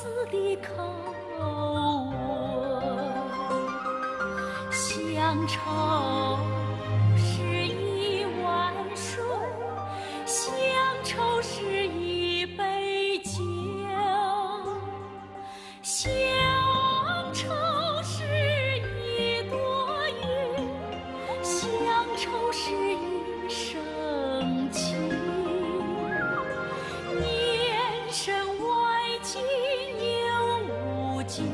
丝的口吻，乡愁是一碗水，乡愁是一杯酒，乡愁是一朵云，乡愁是一生情。年深外境又无尽，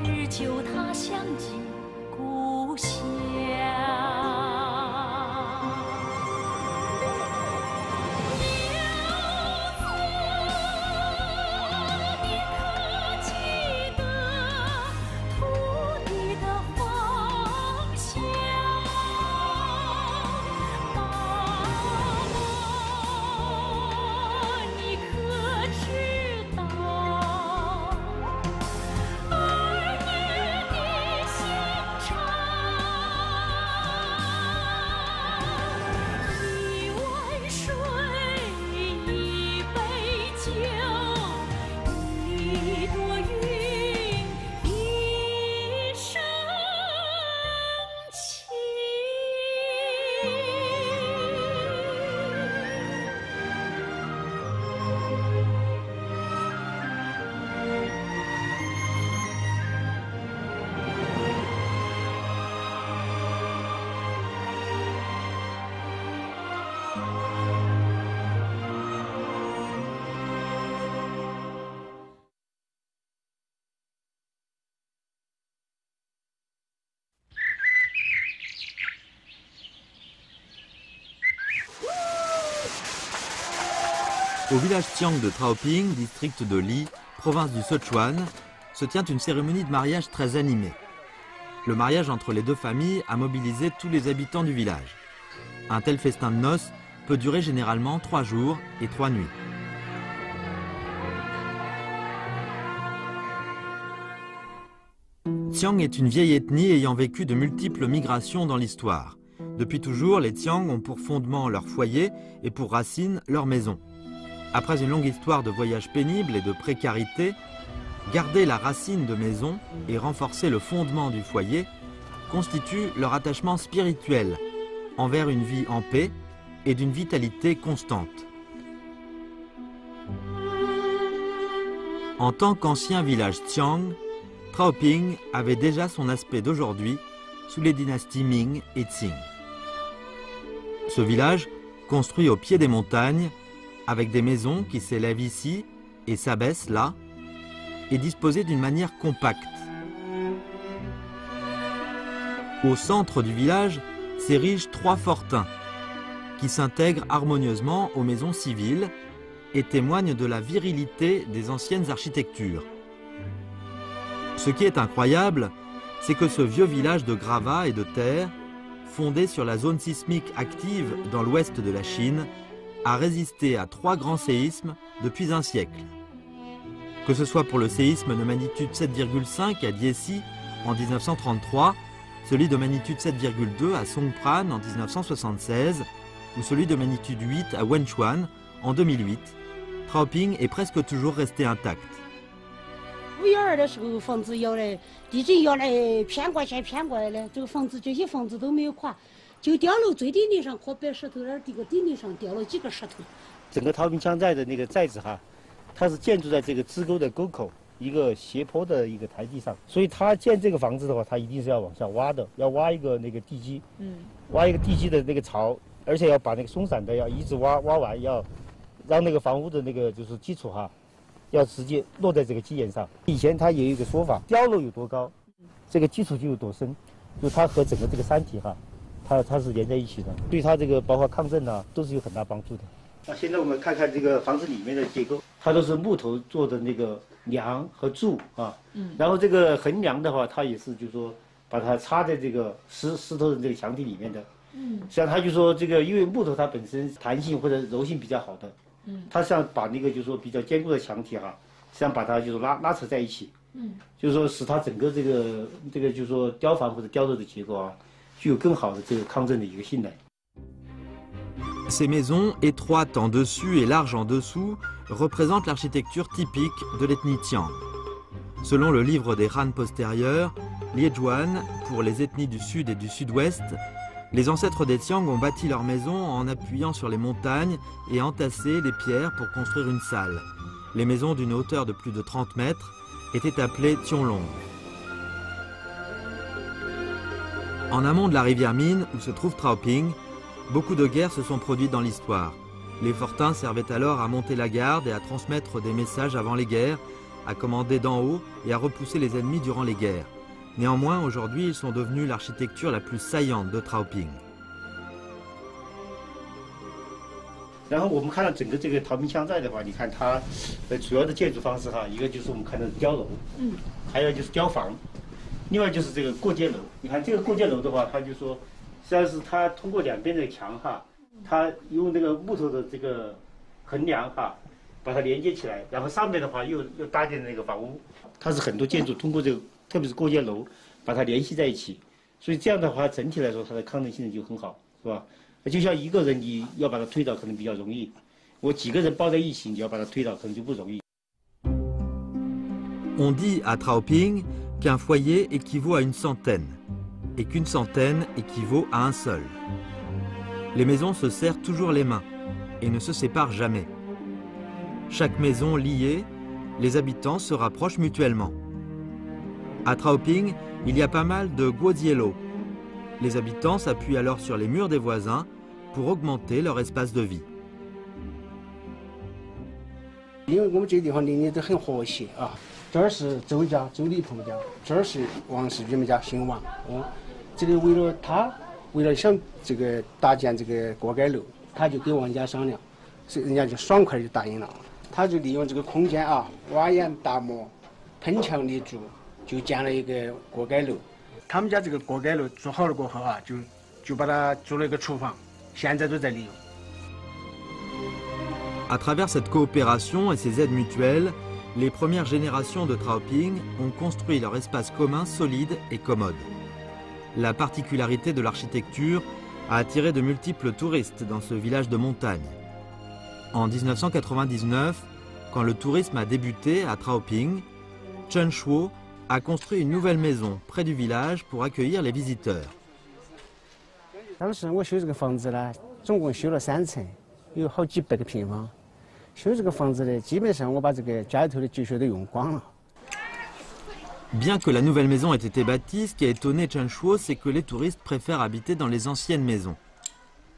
日久他乡即故乡。Au village Tsiang de Traoping, district de Li, province du Sichuan, se tient une cérémonie de mariage très animée. Le mariage entre les deux familles a mobilisé tous les habitants du village. Un tel festin de noces peut durer généralement 3 jours et 3 nuits. Tsiang est une vieille ethnie ayant vécu de multiples migrations dans l'histoire. Depuis toujours, les Tsiang ont pour fondement leur foyer et pour racine leur maison. Après une longue histoire de voyages pénibles et de précarité, garder la racine de maison et renforcer le fondement du foyer constitue leur attachement spirituel envers une vie en paix et d'une vitalité constante. En tant qu'ancien village Tsiang, Traoping avait déjà son aspect d'aujourd'hui sous les dynasties Ming et Qing. Ce village, construit au pied des montagnes, avec des maisons qui s'élèvent ici et s'abaissent là, est disposé d'une manière compacte. Au centre du village s'érigent 3 fortins qui s'intègrent harmonieusement aux maisons civiles et témoignent de la virilité des anciennes architectures. Ce qui est incroyable, c'est que ce vieux village de gravats et de terre, fondé sur la zone sismique active dans l'ouest de la Chine, a résisté à 3 grands séismes depuis un siècle. Que ce soit pour le séisme de magnitude 7,5 à Diesi en 1933, celui de magnitude 7,2 à Songpran en 1976 ou celui de magnitude 8 à Wenchuan en 2008, Traoping est presque toujours resté intact. 5.2的时候，房子摇来，地震摇来，偏过去偏过来的，这个房子这些房子都没有垮。 就掉了最顶顶上和白石头那儿这个顶顶上掉了几个石头。整个陶坪羌寨的那个寨子哈，它是建筑在这个支沟的沟口一个斜坡的一个台地上，所以它建这个房子的话，它一定是要往下挖的，要挖一个那个地基，挖一个地基的那个槽，而且要把那个松散的要一直挖完，要让那个房屋的那个就是基础哈，要直接落在这个基岩上。以前它也有一个说法，碉楼有多高，这个基础就有多深，就它和整个这个山体哈。 它是连在一起的，对它这个包括抗震啊，都是有很大帮助的。那现在我们看看这个房子里面的结构，它都是木头做的那个梁和柱啊，然后这个横梁的话，它也是就是说把它插在这个石头的这个墙体里面的。实际上它就说这个，因为木头它本身弹性或者柔性比较好的，它实际上把那个就是说比较坚固的墙体哈，实际上把它就是拉扯在一起，就是说使它整个这个就是说雕房或者碉楼的结构啊。 具有更好的这个抗震的一个性能。Ces maisons, étroites en dessus et larges en dessous, représentent l'architecture typique de l'ethnie Tiang. Selon le livre des Han postérieurs, Liezhuan, pour les ethnies du sud et du sud-ouest, les ancêtres des Tiang ont bâti leurs maisons en appuyant sur les montagnes et entassé les pierres pour construire une salle. Les maisons d'une hauteur de plus de 30 mètres étaient appelées Tianlong. En amont de la rivière Min, où se trouve Traoping, beaucoup de guerres se sont produites dans l'histoire. Les fortins servaient alors à monter la garde et à transmettre des messages avant les guerres, à commander d'en haut et à repousser les ennemis durant les guerres. Néanmoins, aujourd'hui, ils sont devenus l'architecture la plus saillante de Traoping. 然后我们看到整个这个陶坪乡寨的话，你看它主要的建筑方式哈，一个就是我们看到的碉楼，还有就是碉房，另外就是这个过街楼。你看这个过街楼的话，它就说，实际上是它通过两边的墙哈，它用那个木头的这个横梁哈，把它连接起来，然后上面的话又搭建那个房屋，它是很多建筑通过这个，特别是过街楼，把它联系在一起，所以这样的话整体来说它的抗震性就很好，是吧？ 就像一个人，你要把它推倒可能比较容易，我几个人抱在一起，你要把它推倒可能就不容易。On dit à Traoping qu'un foyer équivaut à une centaine et qu'une centaine équivaut à un seul. Les maisons se serrent toujours les mains et ne se séparent jamais. Chaque maison liée, les habitants se rapprochent mutuellement. À Traoping, il y a pas mal de guozielo. Les habitants s'appuient alors sur les murs des voisins pour augmenter leur espace de vie. 因为我们这个地方邻里都很和谐啊，这儿是周家、周礼鹏家，这儿是王世军们家姓王。这里为了想这个搭建这个锅盖楼，他就跟王家商量，所以人家就爽快就答应了。他就利用这个空间啊，瓦掩打磨，喷墙立柱，就建了一个锅盖楼。 他们家这个锅盖楼做好了过后啊，就把它做了一个厨房，现在都在利用。 À travers cette coopération et ces aides mutuelles, les premières générations de Traoping ont construit leur espace commun solide et commode. La particularité de l'architecture a attiré de multiples touristes dans ce village de montagne. En 1999, quand le tourisme a débuté à Traoping, Chen Shuo a construit une nouvelle maison près du village pour accueillir les visiteurs. 当时我修这个房子呢，总共修了3层，有好几百个平方。修这个房子呢，基本上我把这个家里头的积蓄都用光了。 Bien que la nouvelle maison ait été bâtie, ce qui a étonné Chen Shuo, c'est que les touristes préfèrent habiter dans les anciennes maisons.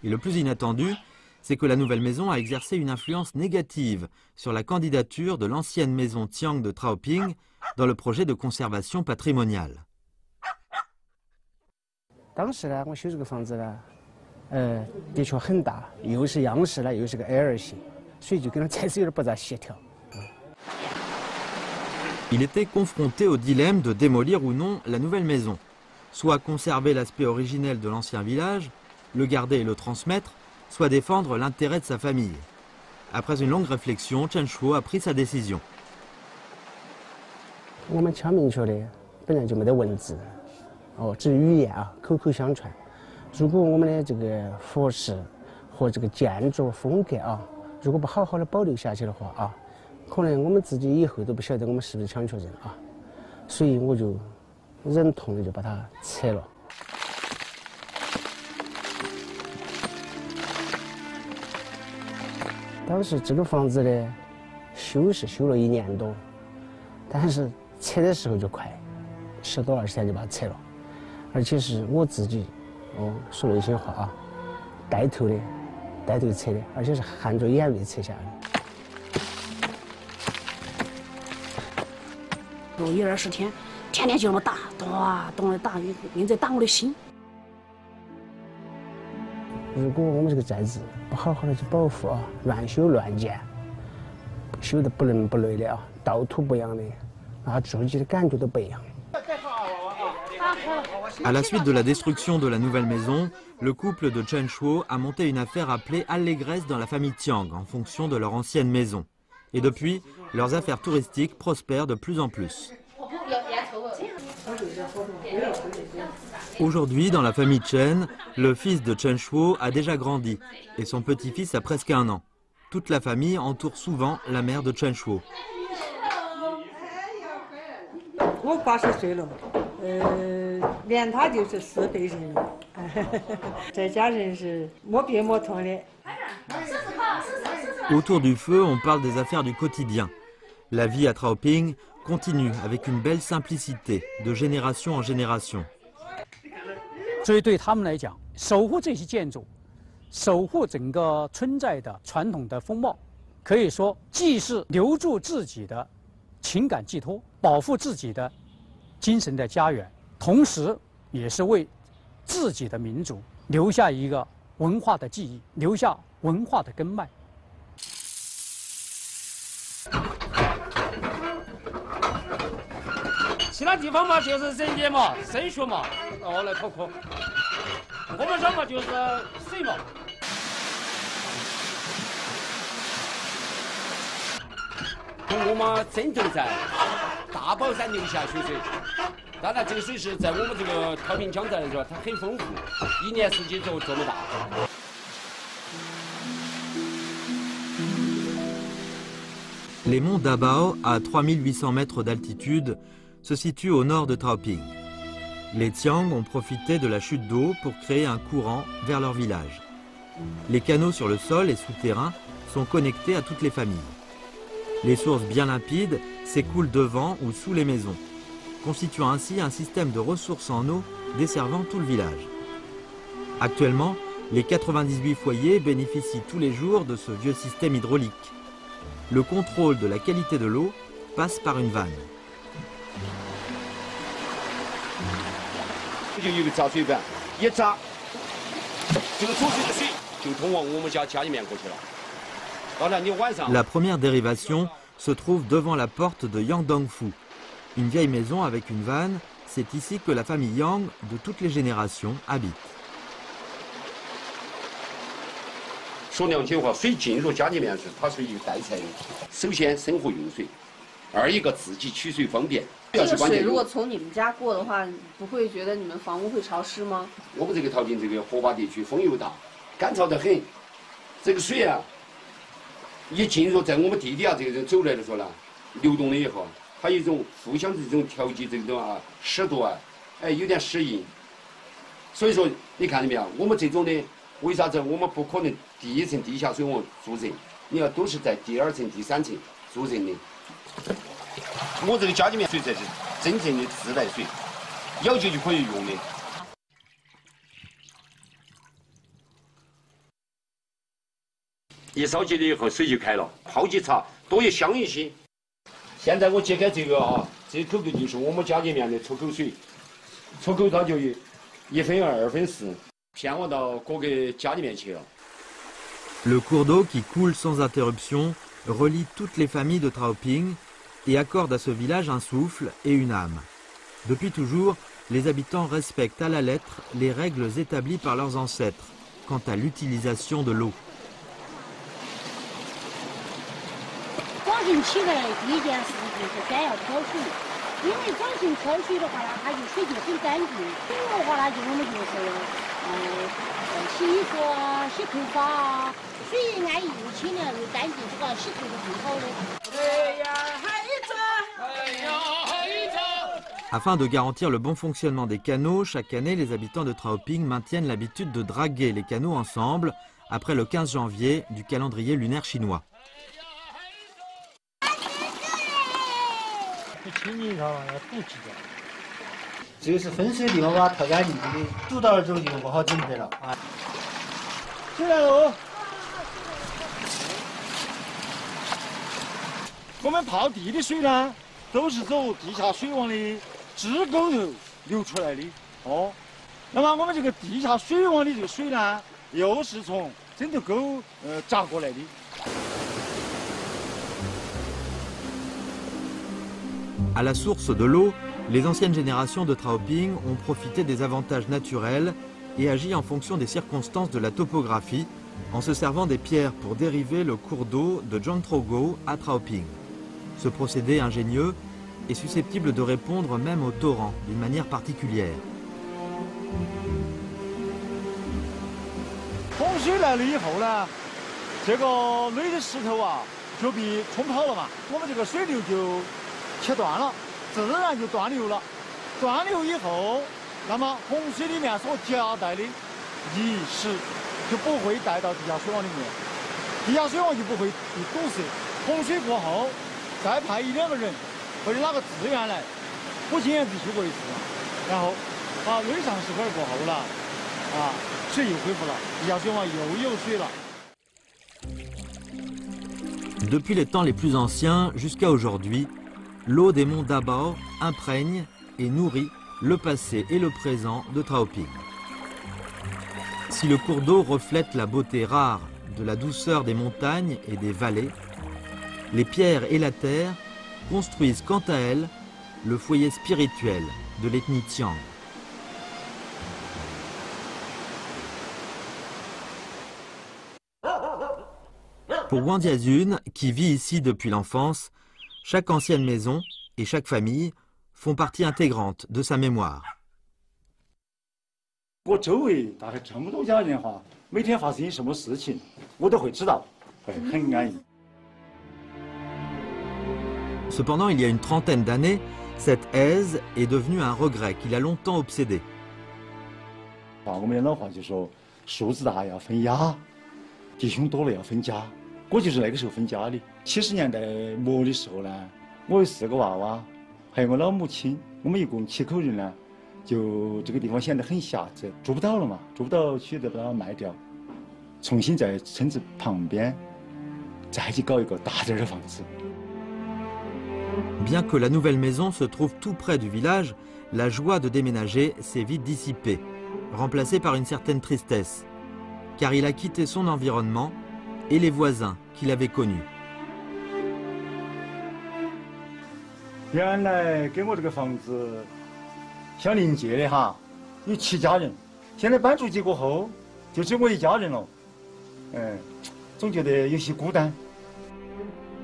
Et le plus inattendu, c'est que la nouvelle maison a exercé une influence négative sur la candidature de l'ancienne maison Tiang de Traoping dans le projet de conservation patrimoniale. 当时呢，我修这个房子呢，的确很大，又是样式呢，又是个 L 型，所以就跟它才是有点不大协调。 Il était confronté au dilemme de démolir ou non la nouvelle maison, soit conserver l'aspect originel de l'ancien village, le garder et le transmettre, soit défendre l'intérêt de sa famille. Après une longue réflexion, Chen Shuo a pris sa décision. 我们敲明确的本来就没得文字，只是语言啊，口口相传。如果我们的这个服饰和这个建筑风格啊，如果不好好的保留下去的话啊。 可能我们自己以后都不晓得我们是不是强迫症啊，所以我就忍痛的就把它拆了。当时这个房子呢，修是修了1年多，但是拆的时候就快，10多20天就把它拆了，而且是我自己，说了一些话啊，带头拆的，而且是含着眼泪拆下来的。 10、20天，天天就那么打，咚啊咚的打，硬在打我的心。如果我们这个寨子不好好的去保护啊，乱修乱建，修得不伦不类的啊，道土不一样的，那自己的感觉都不一样。 À la suite de la destruction de la nouvelle maison, le couple de Chen Shuo a monté une affaire appelée allégresse dans la famille Tiang en fonction de leur ancienne maison. Et depuis, leurs affaires touristiques prospèrent de plus en plus. Aujourd'hui, dans la famille Chen, le fils de Chen Shuo a déjà grandi et son petit-fils a presque 1 an. Toute la famille entoure souvent la mère de Chen Shuo. 我80岁了，连他就是4辈人了，这家人是没别没痛的。 Autour du feu, on parle des affaires du quotidien. La vie à Traoping continue avec une belle simplicité, de génération en génération. 所以对他们来讲，守护这些建筑，守护整个村寨的传统的风貌，可以说既是留住自己的情感寄托，保护自己的精神的家园，同时也是为自己的民族留下一个文化的记忆，留下文化的根脉。 其他地方嘛，就是人家嘛，升学嘛，来考科。我们这嘛就是水嘛。我们枕头在大宝山流下雪水，当然这个水是在我们这个太平江寨来说，它很丰富，1年4季都这么大。 Les monts Dabao, à 3800 mètres d'altitude, se situent au nord de Traoping. Les Tiang ont profité de la chute d'eau pour créer un courant vers leur village. Les canaux sur le sol et souterrains sont connectés à toutes les familles. Les sources bien limpides s'écoulent devant ou sous les maisons, constituant ainsi un système de ressources en eau desservant tout le village. Actuellement, les 98 foyers bénéficient tous les jours de ce vieux système hydraulique. Le contrôle de la qualité de l'eau passe par une vanne. 就有个扎水板，一扎，这个储水的水就通往我们家里面过去了。当然，你晚上。La première dérivation se trouve devant la porte de Yangdongfu, une vieille maison avec une vanne. C'est ici que la famille Yang de toutes les générations habite. 说良心话，水进入家里面时，它是一个代财。首先生活用水，二一个自己取水方便。 这个水如果从你们家过的话，不会觉得你们房屋会潮湿吗？我们这个陶坪这个河坝地区风又大，干燥得很。这个水啊，一进入在我们地底下这个走来的时候呢，流动了以后，它有一种互相这种调节这种啊湿度啊，有点适应。所以说，你看见没有？我们这种的，为啥子我们不可能第1层地下水网注人？你要都是在第2层、第3层注人的。 我这个家里面水才是真正的自来水，要求就可以用的。一烧起了以后，水就开了，泡起茶多也香一些。现在我揭开这个啊，这口口就是我们家里面的出口水，出口它就1分2分4，骗我到各个家里面去了。 Le cours d'eau qui coule sans interruption relie toutes les familles de Traoping et accorde à ce village un souffle et une âme. Depuis toujours, les habitants respectent à la lettre les règles établies par leurs ancêtres quant à l'utilisation de l'eau. 早晨起来第一件事就是先要挑水，因为早晨挑水的话呢，它就水就很干净。水的话呢，我们就是洗衣服啊、洗头发啊，水按又清凉又干净，这个洗头是最好的。 Afin de garantir le bon fonctionnement des canaux, chaque année, les habitants de Traoping maintiennent l'habitude de draguer les canaux ensemble après le 15 janvier du calendrier lunaire chinois. 这个是分水的地方，把它掏干净的，煮到了之后就不好整开了啊。进来喽！我们泡地的水呢，都是走地下水网的支沟头流出来的哦。那么我们这个地下水网的这个水呢，又是从枕头沟闸过来的。 À la source de l'eau, les anciennes générations de Traoping ont profité des avantages naturels et agi en fonction des circonstances de la topographie, en se servant des pierres pour dériver le cours d'eau de Zhangtrogo à Traoping. Ce procédé ingénieux est susceptible de répondre même au torrent d'une manière particulière. 洪水来了以后呢，这个垒的石头啊就被冲跑了嘛，我们这个水流就切断了，自然就断流了。断流以后，那么洪水里面所夹带的泥石就不会带到地下水网里面，地下水网就不会被堵塞。洪水过后，再派1-2个人或者哪个资源来补建必须过一次，然后把垒上石块过后了，水又恢复了，地下水网又有水了。 Depuis les temps les plus anciens jusqu'à aujourd'hui, l'eau des monts Dabao imprègne et nourrit le passé et le présent de Traoping. Si le cours d'eau reflète la beauté rare de la douceur des montagnes et des vallées, les pierres et la terre construisent quant à elles le foyer spirituel de l'ethnie Tsiang. Pour Wang Diazun, qui vit ici depuis l'enfance, chaque ancienne maison et chaque famille font partie intégrante de sa mémoire. 我周围大概这么多家人哈，每天发生什么事情，我都会知道，会很安逸。 Cependant, il y a une trentaine d'années, cette aise est devenue un regret qui l'a longtemps obsédé. 我们的老话就说，树子大要分丫，弟兄多了要分家。我就是那个时候分家的。70年代末的时候呢，我有4个娃娃，还有我老母亲，我们一共7口人呢，就这个地方显得很狭窄，住不到了嘛，住不到取得把它卖掉，重新在村子旁边再去搞一个大点的房子。 Bien que la nouvelle maison se trouve tout près du village, la joie de déménager s'est vite dissipée, remplacée par une certaine tristesse, car il a quitté son environnement et les voisins qu'il avait connus. 原来跟我这个房子相邻街的哈，有7家人，现在搬出去过后，就只我一家人了，总觉得有些孤单。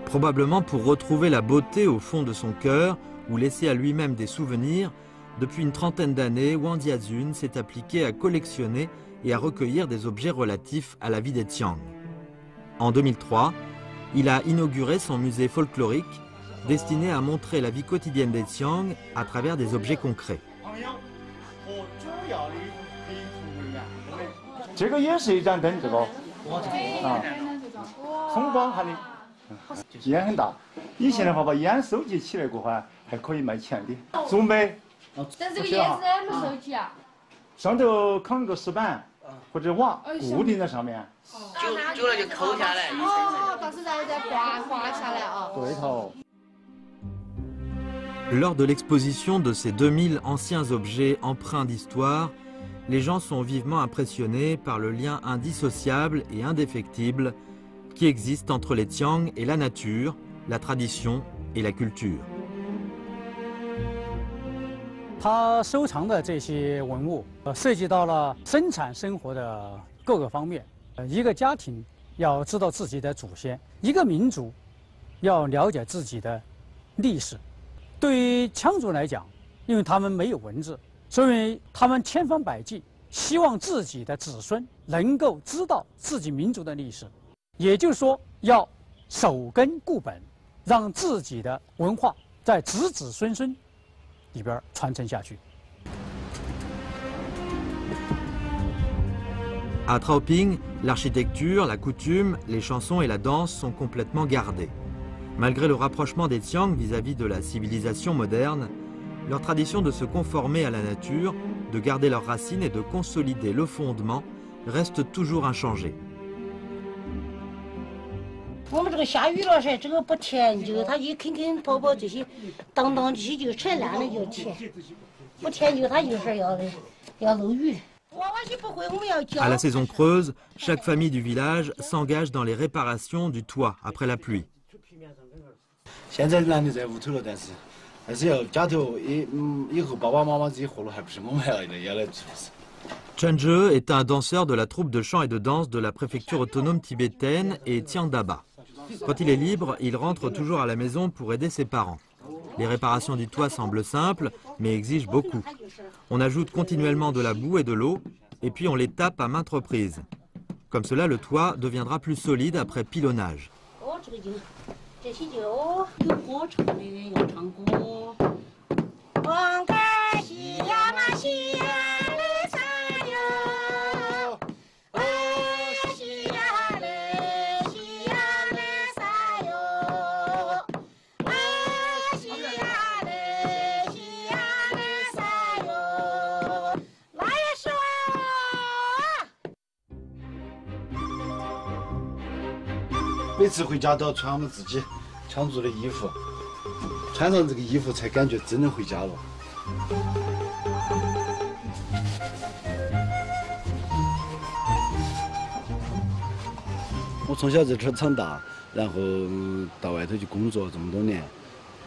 Probablement pour retrouver la beauté au fond de son cœur ou laisser à lui-même des souvenirs, depuis une trentaine d'années, Wang Diazun s'est appliqué à collectionner et à recueillir des objets relatifs à la vie des Tsiang. En 2003, il a inauguré son musée folklorique destiné à montrer la vie quotidienne des Tsiang à travers des objets concrets. 这个也是一盏灯，这个松光喊的。 烟很大，以前的话把烟收集起来过后还可以卖钱的。竹梅，但这个烟怎么收集啊？上头扛个石板或者瓦固定在上面，久了就抠下来。哦，到时候再刮下来啊。对头。 Lors de l'exposition de ces 2000 anciens objets empreints d'histoire, les gens sont vivement impressionnés par le lien indissociable et indéfectible qui existe entre les Tsiang et la nature, la tradition et la culture. 他收藏的这些文物，涉及到了生产生活的各个方面。一个家庭要知道自己的祖先，一个民族要了解自己的历史。对于羌族来讲，因为他们没有文字，所以他们千方百计希望自己的子孙能够知道自己民族的历史。 也就是说，要守根固本，让自己的文化在子子孙孙里边传承下去。À Traoping, l'architecture, la coutume, les chansons et la danse sont complètement gardées. Malgré le rapprochement des Tsiang vis-à-vis de la civilisation moderne, leur tradition de se conformer à la nature, de garder leurs racines et de consolider le fondement reste toujours inchangée. 我们这个下雨了噻，这个不填就它一坑坑泡泡这些，当当这些就扯烂了就填，不填就它就是要漏雨。娃娃些不会，我们要教。À la saison creuse, chaque famille du village s'engage dans les réparations du toit après la pluie. 现在男的在屋头了，但是要家头以后爸爸妈妈自己活了，还不是我们要来做。 Chen Zhe est un danseur de la troupe de chant et de danse de la préfecture autonome tibétaine et Tsiang Daba. Quand il est libre, il rentre toujours à la maison pour aider ses parents. Les réparations du toit semblent simples, mais exigent beaucoup. On ajoute continuellement de la boue et de l'eau, et puis on les tape à maintes reprises. Comme cela, le toit deviendra plus solide après pilonnage.每次回家都要穿我们自己抢做的衣服，穿上这个衣服才感觉真的回家了。我从小在这儿长大，然后到外头去工作这么多年，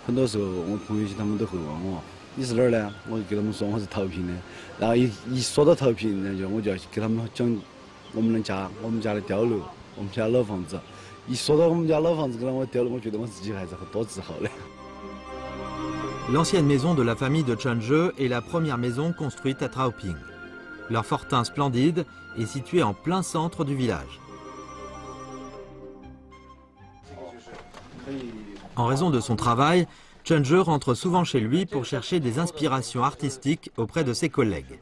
很多时候我朋友他们都会问我你是哪儿的？我就给他们说我是陶平的。然后一说到陶平，我就要给他们讲我们家的碉楼，我们家老房子。一说到我们家老房子跟我碉楼，我觉得我自己还是多自豪的。L'ancienne maison de la famille de Chunje est la première maison construite à Traoping. Leur fortin splendide est situé en plein centre du village. En raison de son travail, Chunje rentre souvent chez lui pour chercher des inspirations artistiques auprès de ses collègues.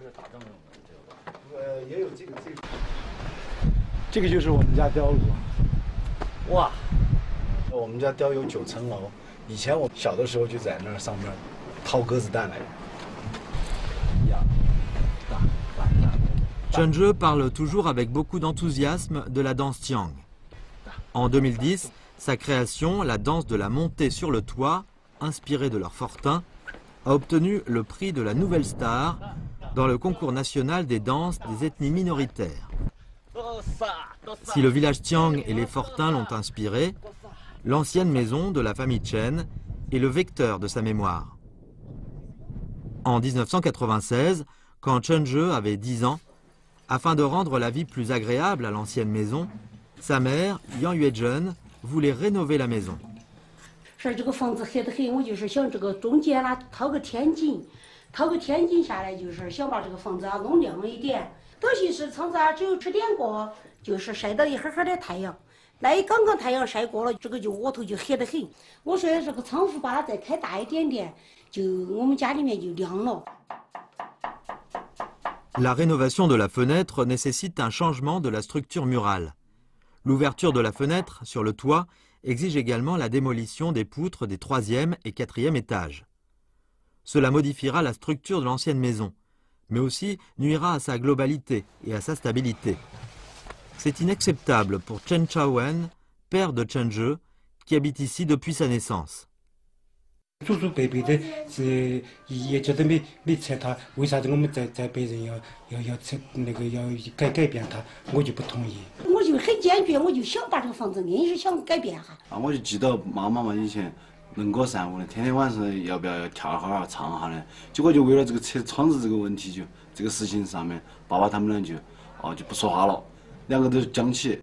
这个就是我们家碉楼。哇，我们家碉有9层楼。以前我小的时候就在那儿上面掏鸽子蛋来。Chunje parle toujours avec beaucoup d'enthousiasme de la danse Tiang. En 2010, sa création, la danse de la montée sur le toit, inspirée de leur fortin, a obtenu le prix de la nouvelle star dans le concours national des danses des ethnies minoritaires. Si le village Tiang et les fortins l'ont inspiré, l'ancienne maison de la famille Chen est le vecteur de sa mémoire. En 1996, quand Chunje avait 10 ans, afin de rendre la vie plus agréable à l'ancienne maison, sa mère, Yang Yuezhen, voulait rénover la maison. 说这个房子黑得很，我就是想这个中间啦掏个天井下来，就是想把这个房子啊弄亮一点。尤其是窗子啊只有10点过，就是晒到一会儿的太阳，那一刚刚太阳晒过了，这个就窝头就黑得很。我说这个窗户把它再开大一点点，就我们家里面就亮了。 La rénovation de la fenêtre nécessite un changement de la structure murale. L'ouverture de la fenêtre sur le toit exige également la démolition des poutres des 3e et 4e étages. Cela modifiera la structure de l'ancienne maison, mais aussi nuira à sa globalité et à sa stabilité. C'est inacceptable pour Chen Chaowen, père de Chunje, qui habite ici depuis sa naissance. 祖祖辈辈的是也觉得没拆它，为啥子我们在别人要改变它，我就不同意。我就很坚决，我就想把这个房子硬是想改变哈。我就记得妈妈嘛以前能歌善舞的，天天晚上要不要跳哈儿唱哈的，结果就为了这个拆窗子这个问题，就这个事情上面，爸爸他们俩就不说话了，两个都僵起。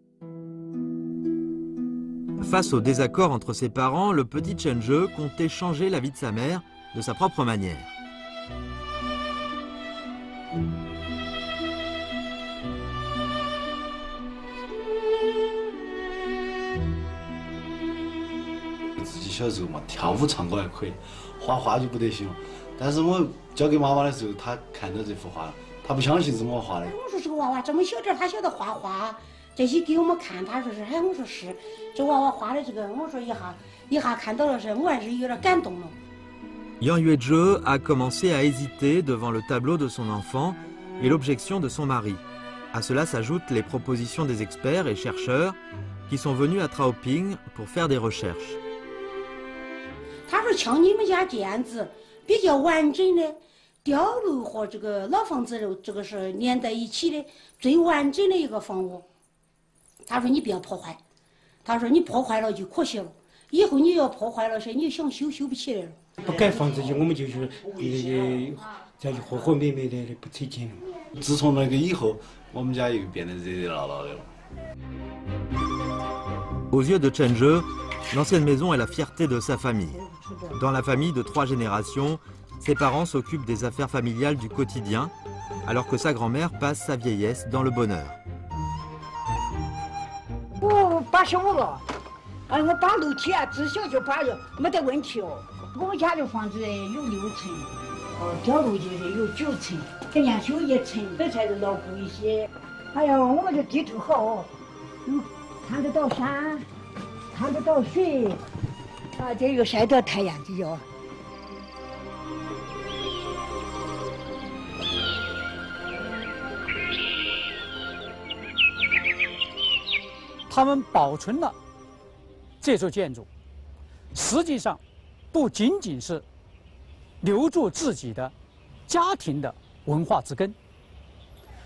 Face au désaccord entre ses parents, le petit Chunje comptait changer la vie de sa mère de sa propre manière.这些给我们看，他说是，哎，我说是，这娃娃画的这个，我说一下看到了是，我还是有点感动了。Yang Yuezhen a commencé à hésiter devant le tableau de son enfant et l'objection de son mari. À cela s'ajoutent les propositions des experts et chercheurs qui sont venus à Traoping pour faire des recherches. 他说像你们家这样子比较完整的碉楼和这个老房子这个是连在一起的最完整的一个房屋。 他说：“你不要破坏。”他说：“你破坏了就可惜了，以后你要破坏了噻，你想修不起来了。”不盖房子就我们就是在和和美美的不拆迁了。自从那个以后，我们家又变得热热闹闹的了。 Aux yeux de Chunje, L'ancienne maison est la fierté de sa famille. Dans la famille de 3 générations, ses parents s'occupent des affaires familiales du quotidien, alors que sa grand-mère passe sa vieillesse dans le bonheur. 我85了，我扒楼梯啊，自小就扒着，没得问题哦。我家的房子有6层，碉楼就是有9层，跟人家修1层，这才是牢固一些。哎呀，我们这地头好，看得到山，看得到水，啊，这有晒到太阳的哟。 他们保存了这座建筑，实际上不仅仅是留住自己的家庭的文化之根，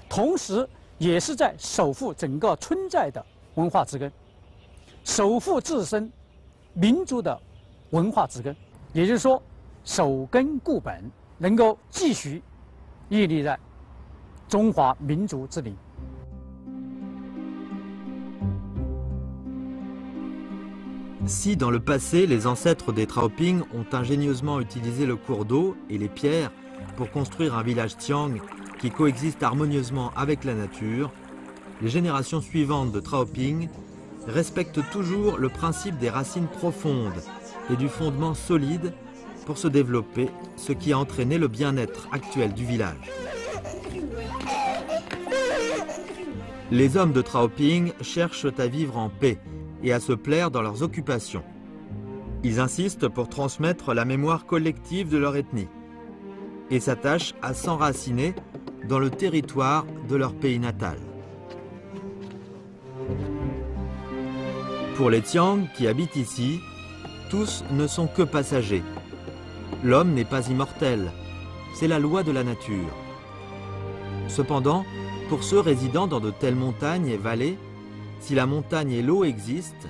同时也是在守护整个村寨的文化之根，守护自身民族的文化之根。也就是说，守根固本，能够继续屹立在中华民族之林。 Si dans le passé, les ancêtres des Traoping ont ingénieusement utilisé le cours d'eau et les pierres pour construire un village Tiang qui coexiste harmonieusement avec la nature, les générations suivantes de Traoping respectent toujours le principe des racines profondes et du fondement solide pour se développer, ce qui a entraîné le bien-être actuel du village. Les hommes de Traoping cherchent à vivre en paix et à se plaire dans leurs occupations. Ils insistent pour transmettre la mémoire collective de leur ethnie et s'attachent à s'enraciner dans le territoire de leur pays natal. Pour les Tiang qui habitent ici, tous ne sont que passagers. L'homme n'est pas immortel, c'est la loi de la nature. Cependant, pour ceux résidant dans de telles montagnes et vallées, si la montagne et l'eau existent,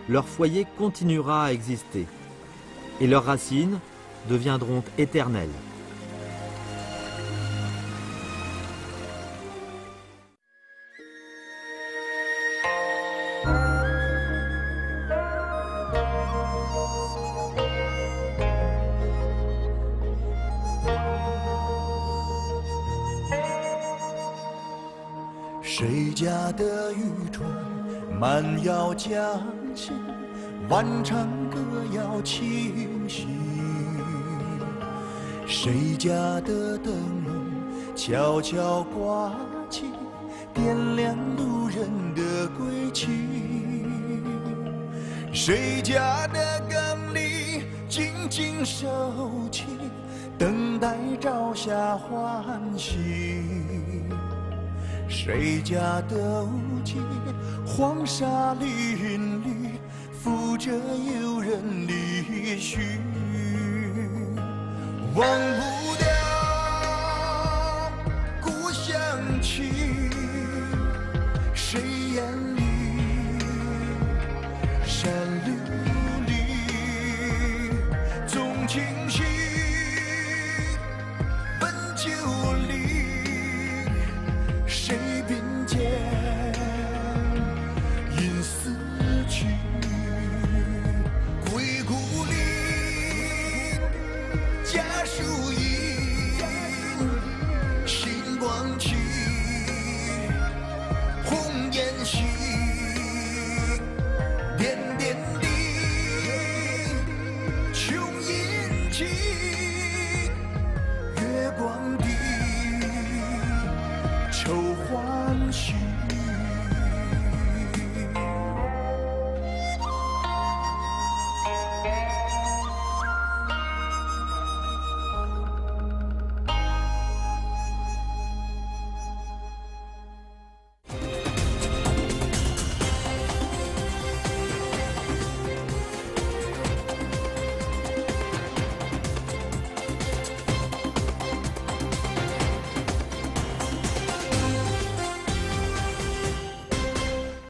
leur foyer continuera à exister et leurs racines deviendront éternelles.谁家的渔船慢要将近，万唱歌要清晰。谁家的灯笼悄悄挂起，点亮路人的归期。谁家的耕地静静收起，等待朝霞欢喜。 谁家的屋脊黄沙林立，扶着游人离去，忘不掉故乡情。